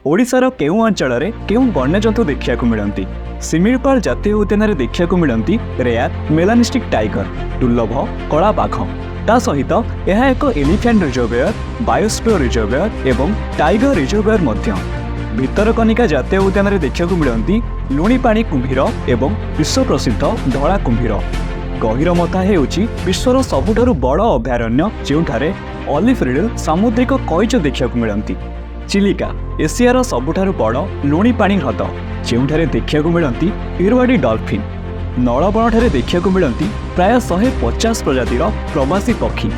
ओडिशार केउं अंचल केउं वन्यजंतु देखा मिलती? सिमिलपाल जातीय उद्यान देखा मिलती रेयर मेलानिस्टिक टाइगर दुर्लभ कला बाघ। ता सहित यह एक एलिफेंट रिजर्वेयर, बायोस्फीयर रिजर्वेयर एवं टाइगर रिजर्वेयर मध्य। भितरकनिका जातीय उद्यान देखा मिलती लुणीपाणी कुंभीर एवं विश्व प्रसिद्ध धला कुंभीर। गहिरमथा हेउची विश्वर सबुठारु बड़ अभयारण्य जेउठारे ऑलिव रिडल सामुद्रिक कईच देखा मिलती। चिलिका एशियार सबुठारु बड़ लुणीपाणी ह्रद जेउठारे देखा मिलती इरवाडी डॉल्फिन। नलबणठारे देखा मिलती प्राय 150 प्रजातिर प्रवासी पक्षी।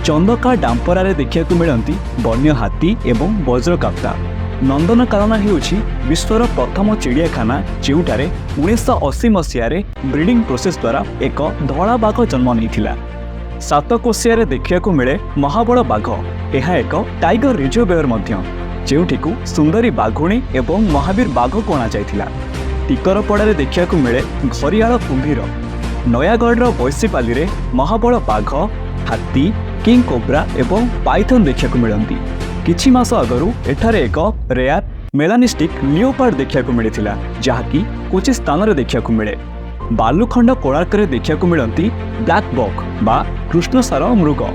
चंदका डांपरारे देखा मिलती वन्य हाथी एवं वज्रकाप्ता। नंदनकानन हेउची विश्वर प्रथम चिड़ियाखाना जेउठारे 1980 मसीह ब्रीडिंग प्रोसेस द्वारा एक धला बाघ जन्म नहीं। सातकोशिया देखा मिले महाबल बाघ। यह एक टाइगर रिजर्वेयर मध्य जेउठिकु सुंदरी बाघुणी एवं महावीर बाघ को अणाଯାଇଥିଲା। टिकरपड़ारे देखा मिले घरियाल कुंभीर। नयागढ़ बैसीपाली महाबल बाघ, हाथी, किंग कोब्रा एवं पाइथन देखा मिलती। किछि मास आगरू एठारे एक रेयर मेलानिस्टिक लियोपार्ड देखा मिलता जहाँकि कुछ स्थान देखा मिले। बालुखंड कोणार्क देखा मिलती ब्लैक बक बा कृष्णसार मृग।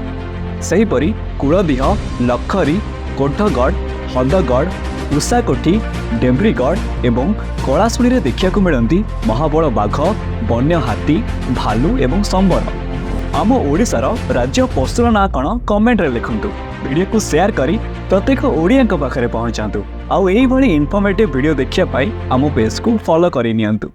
सेहीपरि कुलदीह, लखरी, कोठगढ़, हदगढ़, उषाकोठी, डेम्ब्रीगढ़ एवं कलाशुणी देखा मिलती महाबल बाघ, वन्य हाथी, भालू एवं संबर। आम ओडिशार राज्य पशुर ना कौन कमेंट रे लिखंतु। वीडियो को शेयर करी प्रत्येक ओडिया पाखे पहुंचातु। आउ एही भली इनफॉर्मेटिव वीडियो देखिया पाई आम पेज को फॉलो करि नियंतु।